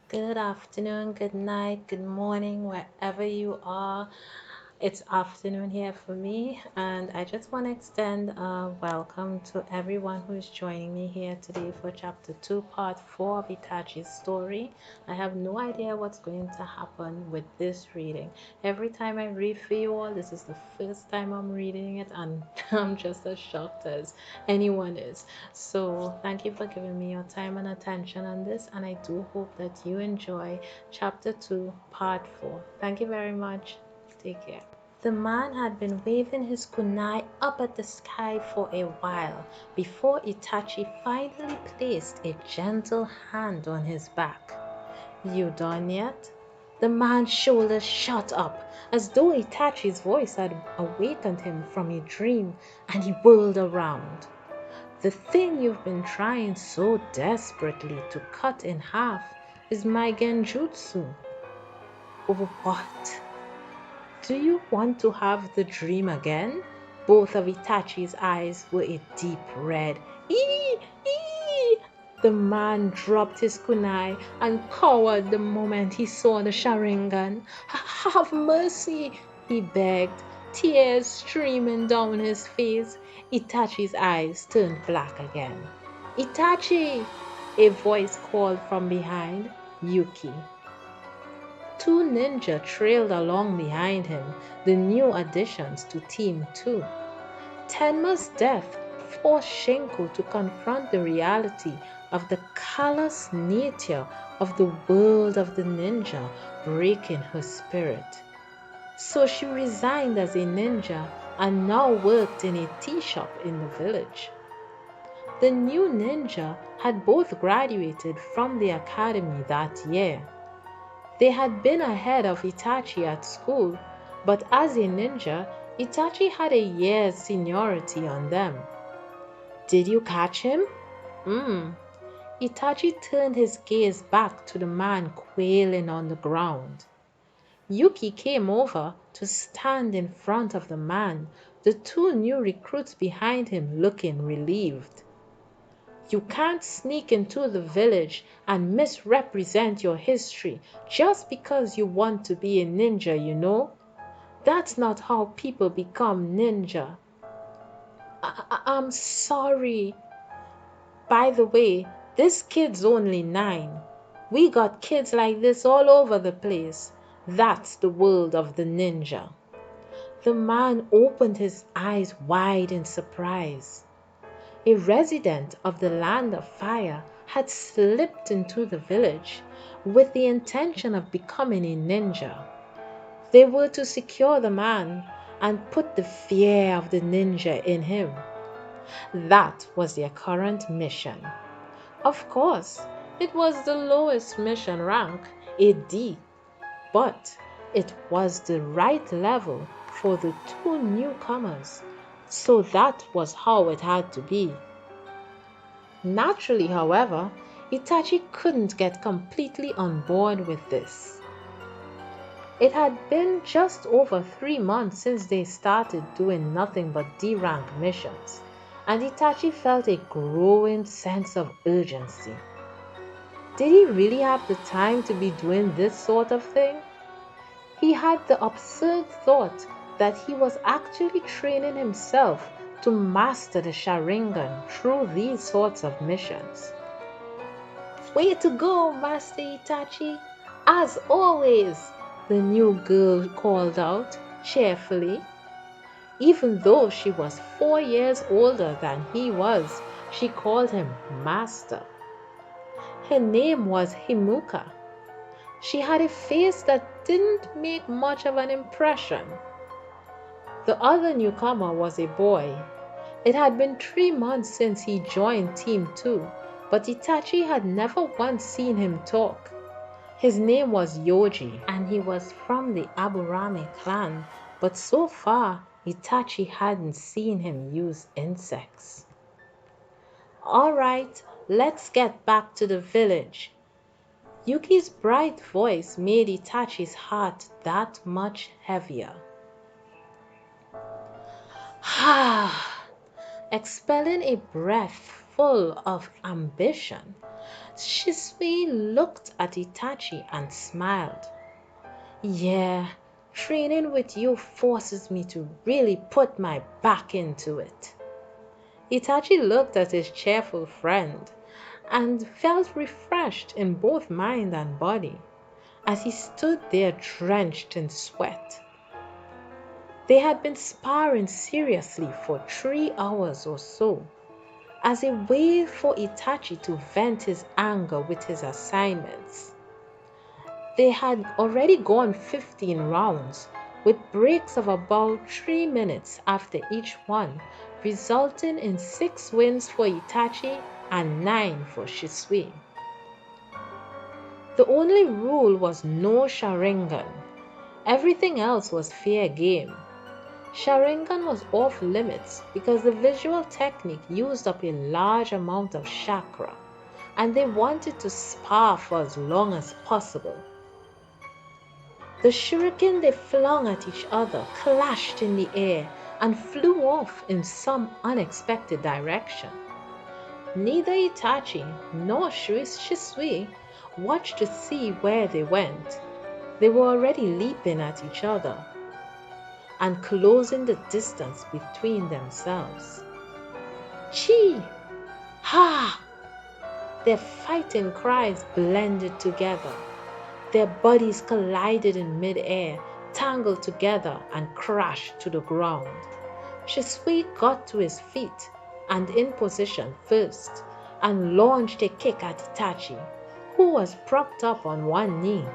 Good afternoon, good night, good morning, wherever you are. It's afternoon here for me, and I just want to extend a welcome to everyone who is joining me here today for chapter 2, part 4 of Itachi's story. I have no idea what's going to happen with this reading. Every time I read for you all, this is the first time I'm reading it, and I'm just as shocked as anyone is. So, thank you for giving me your time and attention on this, and I do hope that you enjoy chapter 2, part 4. Thank you very much. Take care. The man had been waving his kunai up at the sky for a while before Itachi finally placed a gentle hand on his back. You done yet? The man's shoulders shot up, as though Itachi's voice had awakened him from a dream, and he whirled around. The thing you've been trying so desperately to cut in half is my genjutsu. What? Do you want to have the dream again? Both of Itachi's eyes were a deep red. Ee! Ee! The man dropped his kunai and cowered the moment he saw the Sharingan. Have mercy, he begged, tears streaming down his face. Itachi's eyes turned black again. Itachi! A voice called from behind. Yuki. Two ninja trailed along behind him, the new additions to Team 2. Tenma's death forced Shinko to confront the reality of the callous nature of the world of the ninja breaking her spirit. So she resigned as a ninja and now worked in a tea shop in the village. The new ninja had both graduated from the academy that year. They had been ahead of Itachi at school, but as a ninja, Itachi had a year's seniority on them. Did you catch him? Hmm. Itachi turned his gaze back to the man quailing on the ground. Yuki came over to stand in front of the man, the two new recruits behind him looking relieved. You can't sneak into the village and misrepresent your history just because you want to be a ninja, you know? That's not how people become ninja. I'm sorry. By the way, this kid's only 9. We got kids like this all over the place. That's the world of the ninja. The man opened his eyes wide in surprise. A resident of the Land of Fire had slipped into the village with the intention of becoming a ninja. They were to secure the man and put the fear of the ninja in him. That was their current mission. Of course, it was the lowest mission rank, a D, but it was the right level for the two newcomers, so that was how it had to be. Naturally, however, Itachi couldn't get completely on board with this. It had been just over 3 months since they started doing nothing but D-rank missions, and Itachi felt a growing sense of urgency. Did he really have the time to be doing this sort of thing? He had the absurd thought that he was actually training himself to master the Sharingan through these sorts of missions. Way to go, Master Itachi! As always, the new girl called out cheerfully. Even though she was 4 years older than he was, she called him Master. Her name was Himuka. She had a face that didn't make much of an impression. The other newcomer was a boy. It had been 3 months since he joined Team 2, but Itachi had never once seen him talk. His name was Yoji, and he was from the Aburame clan, but so far Itachi hadn't seen him use insects. All right, let's get back to the village. Yuki's bright voice made Itachi's heart that much heavier. Expelling a breath full of ambition, Shisui looked at Itachi and smiled. Yeah, training with you forces me to really put my back into it. Itachi looked at his cheerful friend and felt refreshed in both mind and body as he stood there drenched in sweat. They had been sparring seriously for 3 hours or so, as a way for Itachi to vent his anger with his assignments. They had already gone 15 rounds, with breaks of about 3 minutes after each one, resulting in 6 wins for Itachi and 9 for Shisui. The only rule was no Sharingan. Everything else was fair game. Sharingan was off limits because the visual technique used up a large amount of chakra, and they wanted to spar for as long as possible. The shuriken they flung at each other clashed in the air and flew off in some unexpected direction. Neither Itachi nor Shisui watched to see where they went. They were already leaping at each other and closing the distance between themselves. Chi! Ha! Their fighting cries blended together. Their bodies collided in mid-air, tangled together, and crashed to the ground. Shisui got to his feet and in position first, and launched a kick at Itachi, who was propped up on one knee.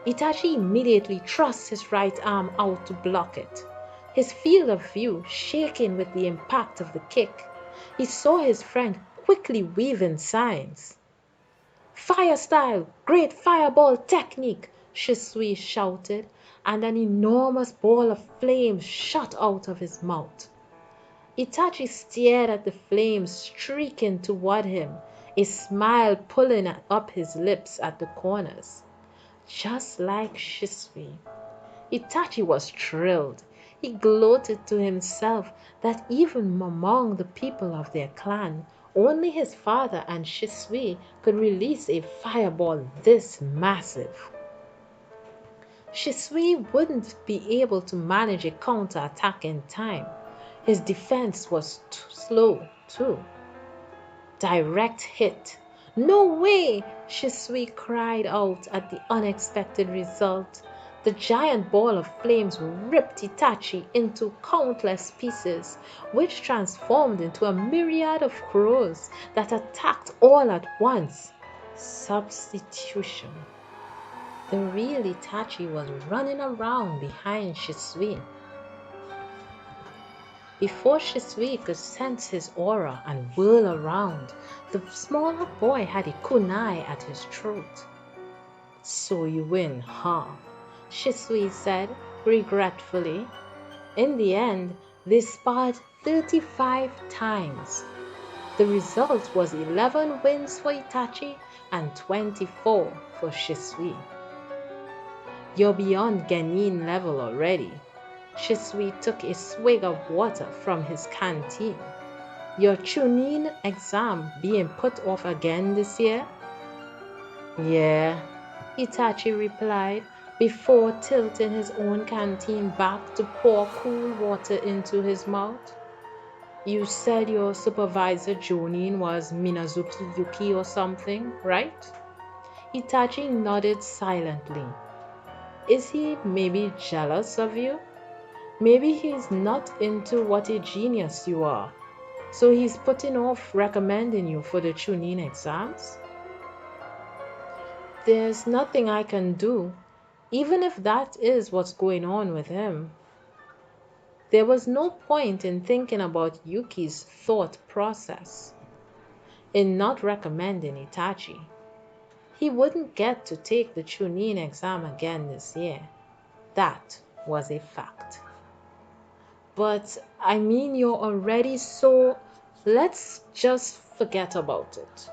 Itachi immediately thrust his right arm out to block it, his field of view shaking with the impact of the kick. He saw his friend quickly weaving signs. Fire style, great fireball technique, Shisui shouted, and an enormous ball of flames shot out of his mouth. Itachi stared at the flames streaking toward him, a smile pulling up his lips at the corners. Just like Shisui. Itachi was thrilled. He gloated to himself that even among the people of their clan, only his father and Shisui could release a fireball this massive. Shisui wouldn't be able to manage a counterattack in time. His defense was too slow, too. Direct hit. No way! Shisui cried out at the unexpected result. The giant ball of flames ripped Itachi into countless pieces, which transformed into a myriad of crows that attacked all at once. Substitution. The real Itachi was running around behind Shisui. Before Shisui could sense his aura and whirl around, the smaller boy had a kunai at his throat. So you win, huh? Shisui said regretfully. In the end, they sparred 35 times. The result was 11 wins for Itachi and 24 for Shisui. You're beyond Genin level already. Shisui took a swig of water from his canteen. Your Chunin exam being put off again this year? Yeah, Itachi replied before tilting his own canteen back to pour cool water into his mouth. You said your supervisor Jonin was Minazuki Yuki or something, right? Itachi nodded silently. Is he maybe jealous of you? Maybe he's not into what a genius you are, so he's putting off recommending you for the Chunin exams? There's nothing I can do, even if that is what's going on with him. There was no point in thinking about Yuki's thought process, in not recommending Itachi. He wouldn't get to take the Chunin exam again this year. That was a fact. But I mean, you're already so... Let's just forget about it.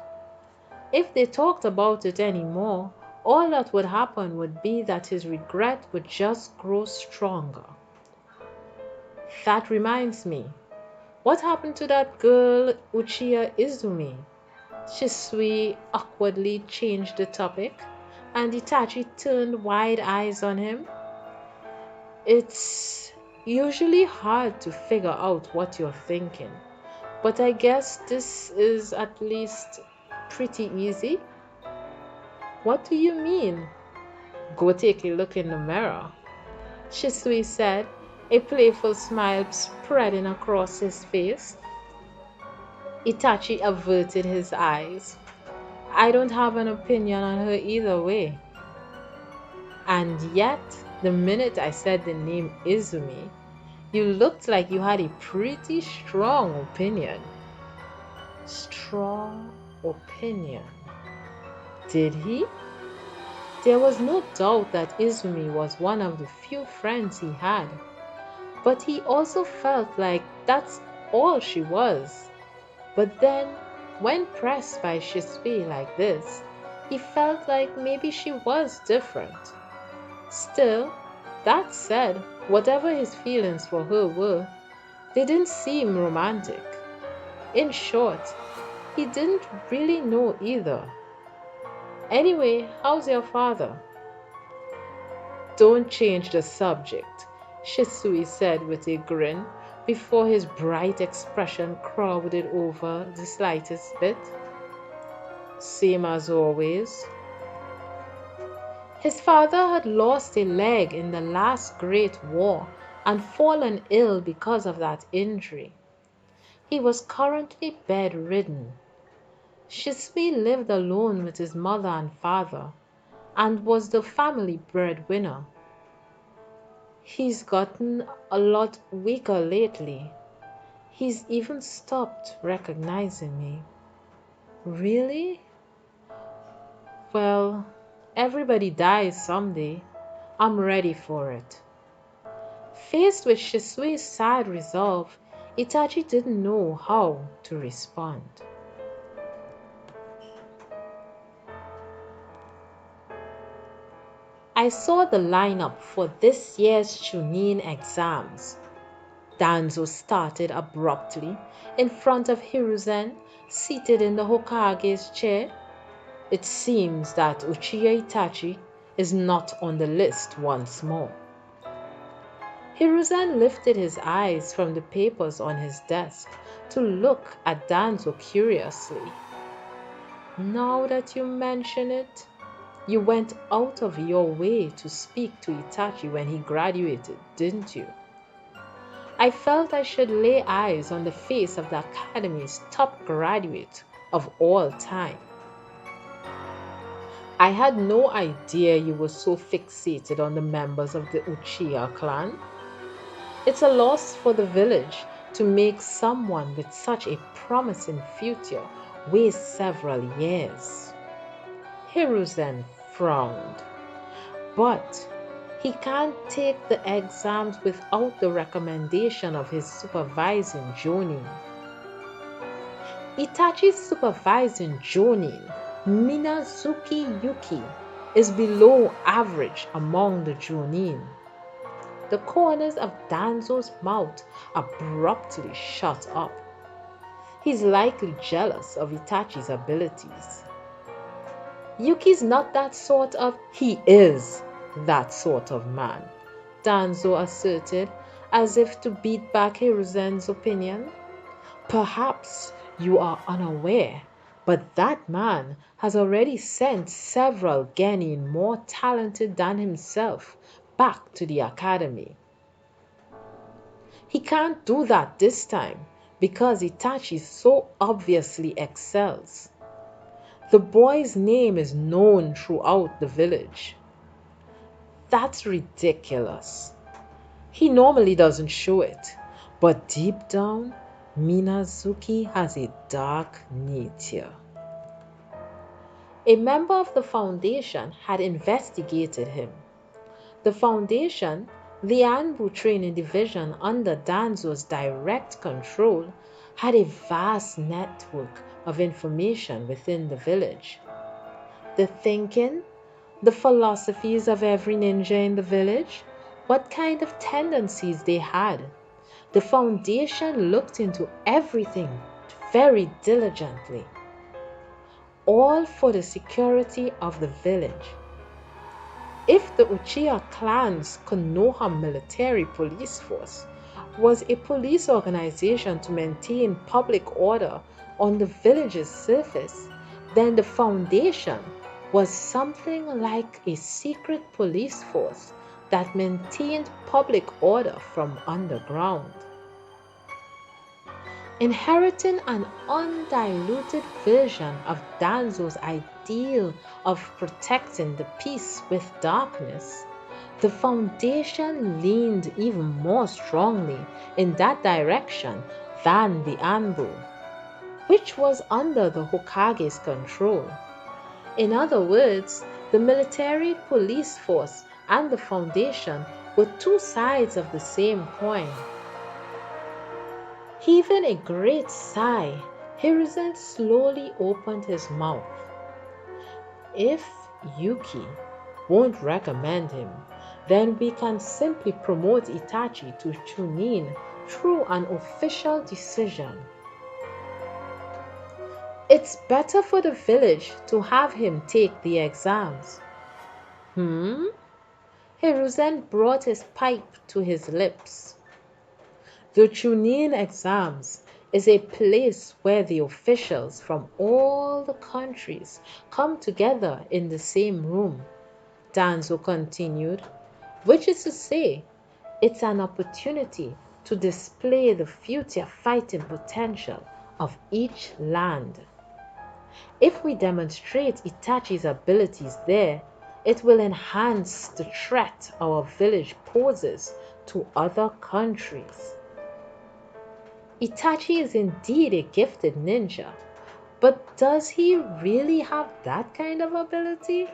If they talked about it anymore, all that would happen would be that his regret would just grow stronger. That reminds me, what happened to that girl Uchiha Izumi? Shisui awkwardly changed the topic, and Itachi turned wide eyes on him. It's usually hard to figure out what you're thinking, but I guess this is at least pretty easy. What do you mean? Go take a look in the mirror, Shisui said, a playful smile spreading across his face. Itachi averted his eyes. I don't have an opinion on her either way. And yet, the minute I said the name Izumi, you looked like you had a pretty strong opinion. Strong opinion. Did he? There was no doubt that Izumi was one of the few friends he had, but he also felt like that's all she was. But then, when pressed by Shisui like this, he felt like maybe she was different. Still, that said, whatever his feelings for her were, they didn't seem romantic. In short, he didn't really know either. Anyway, how's your father? Don't change the subject, Shisui said with a grin before his bright expression clouded over the slightest bit. Same as always. His father had lost a leg in the last Great War and fallen ill because of that injury. He was currently bedridden. Shisui lived alone with his mother and father and was the family breadwinner. He's gotten a lot weaker lately. He's even stopped recognizing me. Really? Well, everybody dies someday. I'm ready for it. Faced with Shisui's sad resolve, Itachi didn't know how to respond. I saw the lineup for this year's Chunin exams. Danzo started abruptly in front of Hiruzen, seated in the Hokage's chair. It seems that Uchiha Itachi is not on the list once more. Hiruzen lifted his eyes from the papers on his desk to look at Danzo curiously. Now that you mention it, you went out of your way to speak to Itachi when he graduated, didn't you? I felt I should lay eyes on the face of the Academy's top graduate of all time. I had no idea you were so fixated on the members of the Uchiha clan. It's a loss for the village to make someone with such a promising future wait several years. Hiruzen frowned. But he can't take the exams without the recommendation of his supervising jonin. Itachi's supervising jonin, Minazuki Yuki, is below average among the jonin. The corners of Danzo's mouth abruptly shut up. He's likely jealous of Itachi's abilities. Yuki's not that sort of... He is that sort of man, Danzo asserted, as if to beat back Hiruzen's opinion. Perhaps you are unaware, but that man has already sent several genin more talented than himself back to the academy. He can't do that this time because Itachi so obviously excels. The boy's name is known throughout the village. That's ridiculous. He normally doesn't show it, but deep down, Minazuki has a dark nature. A member of the foundation had investigated him. The foundation, the Anbu training division under Danzo's direct control, had a vast network of information within the village. The thinking, the philosophies of every ninja in the village, what kind of tendencies they had. The foundation looked into everything very diligently. all for the security of the village. If the Uchiha clan's Konoha military police force was a police organization to maintain public order on the village's surface, then the Foundation was something like a secret police force that maintained public order from underground. Inheriting an undiluted version of Danzo's ideal of protecting the peace with darkness, the Foundation leaned even more strongly in that direction than the Anbu, which was under the Hokage's control. In other words, the military police force and the Foundation were two sides of the same coin. Heaving a great sigh, Hiruzen slowly opened his mouth. If Yuki won't recommend him, then we can simply promote Itachi to Chunin through an official decision. It's better for the village to have him take the exams. Hiruzen brought his pipe to his lips. The Chunin exams is a place where the officials from all the countries come together in the same room, Danzo continued, which is to say, it's an opportunity to display the future fighting potential of each land. If we demonstrate Itachi's abilities there, it will enhance the threat our village poses to other countries. Itachi is indeed a gifted ninja, but does he really have that kind of ability?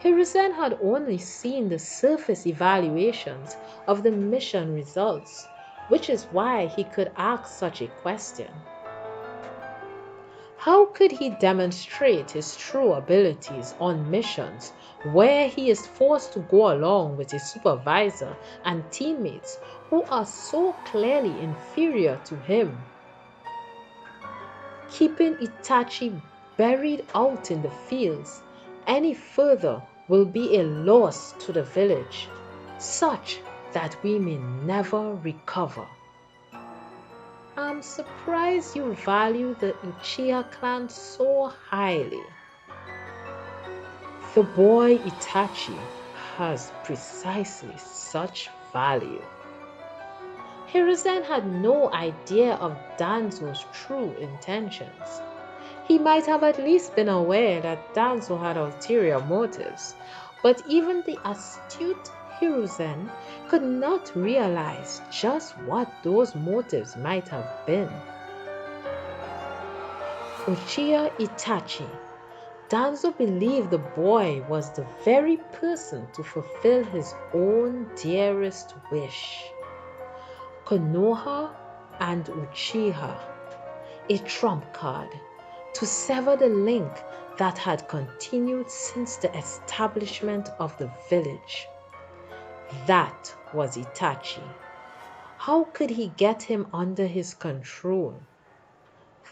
Hiruzen had only seen the surface evaluations of the mission results, which is why he could ask such a question. How could he demonstrate his true abilities on missions where he is forced to go along with a supervisor and teammates who are so clearly inferior to him? Keeping Itachi buried out in the fields any further will be a loss to the village, such that we may never recover. I'm surprised you value the Uchiha clan so highly. The boy Itachi has precisely such value. Hiruzen had no idea of Danzo's true intentions. He might have at least been aware that Danzo had ulterior motives, but even the astute Hiruzen could not realize just what those motives might have been. Uchiha Itachi, Danzo believed the boy was the very person to fulfill his own dearest wish. Konoha and Uchiha, a trump card, to sever the link that had continued since the establishment of the village. That was Itachi. How could he get him under his control?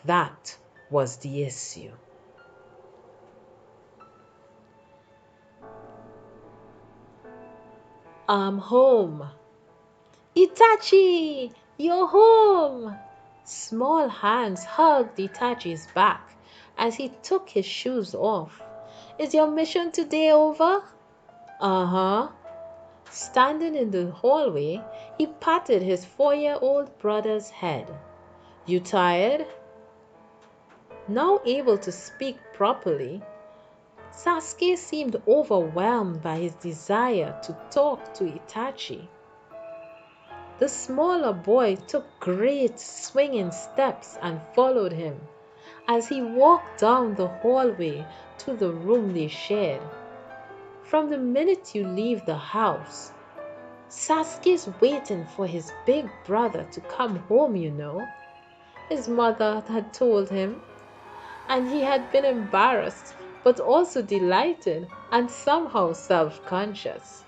That was the issue. I'm home. Itachi, you're home! Small hands hugged Itachi's back as he took his shoes off. Is your mission today over? Uh-huh. Standing in the hallway, he patted his 4-year-old brother's head. You tired? Now able to speak properly, Sasuke seemed overwhelmed by his desire to talk to Itachi. The smaller boy took great swinging steps and followed him as he walked down the hallway to the room they shared. From the minute you leave the house, Sasuke's waiting for his big brother to come home, you know, his mother had told him, and he had been embarrassed but also delighted and somehow self-conscious.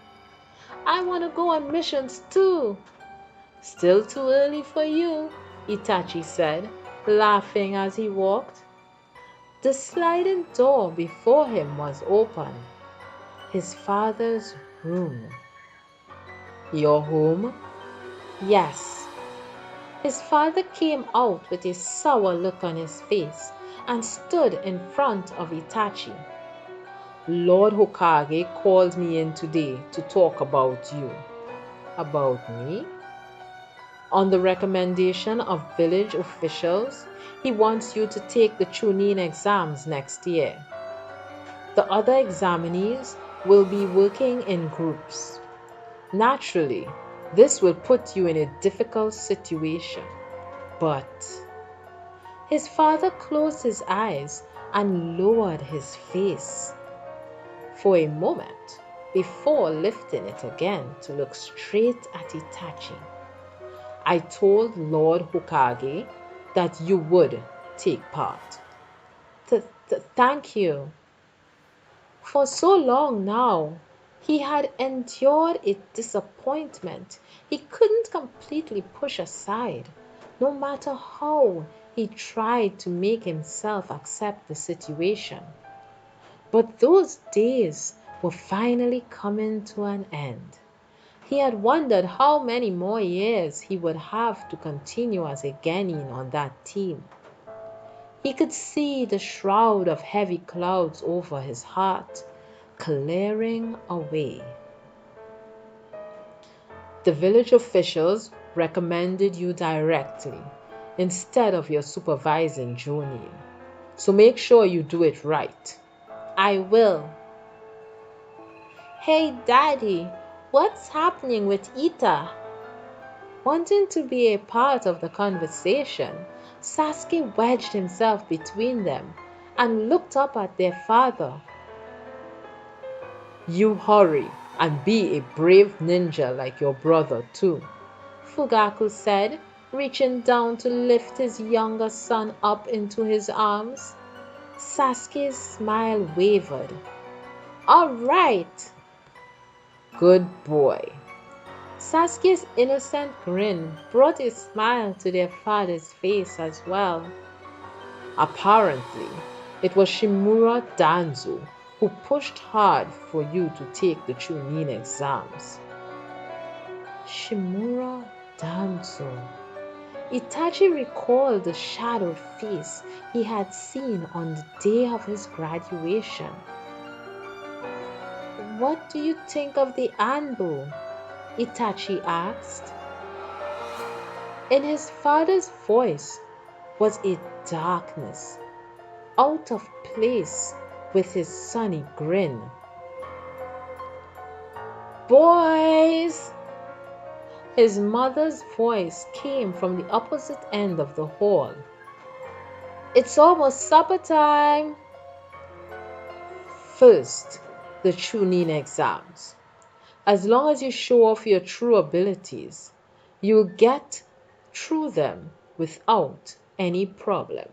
I want to go on missions too. Still too early for you, Itachi said, laughing as he walked. The sliding door before him was open. His father's room. Your home? Yes. His father came out with a sour look on his face and stood in front of Itachi. Lord Hokage called me in today to talk about you. About me? On the recommendation of village officials, he wants you to take the Chunin exams next year. The other examinees will be working in groups. Naturally, this will put you in a difficult situation. But his father closed his eyes and lowered his face for a moment before lifting it again to look straight at Itachi. I told Lord Hokage that you would take part. Thank you. For so long now, he had endured a disappointment he couldn't completely push aside, no matter how he tried to make himself accept the situation. But those days were finally coming to an end. He had wondered how many more years he would have to continue as a genin on that team. He could see the shroud of heavy clouds over his heart, clearing away. The village officials recommended you directly instead of your supervising Jonin. So make sure you do it right. I will. Hey, Daddy, what's happening with Ita? Wanting to be a part of the conversation, Sasuke wedged himself between them and looked up at their father. You hurry and be a brave ninja like your brother too, Fugaku said, reaching down to lift his younger son up into his arms. Sasuke's smile wavered. All right. Good boy. Sasuke's innocent grin brought a smile to their father's face as well. Apparently, it was Shimura Danzo who pushed hard for you to take the Chunin exams. Shimura Danzo. Itachi recalled the shadowed face he had seen on the day of his graduation. What do you think of the Anbu? Itachi asked. In his father's voice was a darkness, out of place with his sunny grin. Boys! His mother's voice came from the opposite end of the hall. It's almost supper time. First, the Chunin exams. As long as you show off your true abilities, you'll get through them without any problem.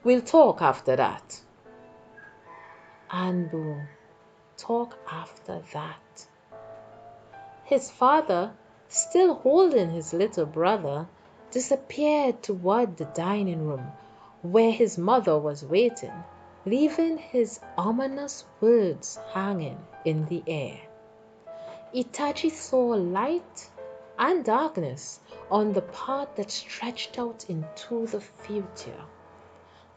We'll talk after that. Anbu, talk after that. His father, still holding his little brother, disappeared toward the dining room where his mother was waiting, leaving his ominous words hanging in the air. Itachi saw light and darkness on the path that stretched out into the future.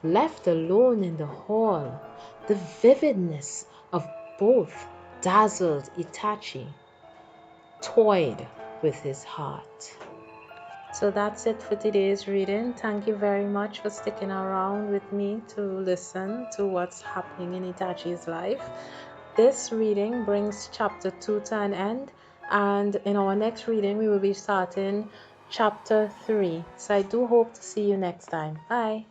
Left alone in the hall, the vividness of both dazzled Itachi, toyed with his heart. So that's it for today's reading. Thank you very much for sticking around with me to listen to what's happening in Itachi's life. This reading brings chapter 2 to an end, and in our next reading we will be starting chapter 3. So I do hope to see you next time. Bye.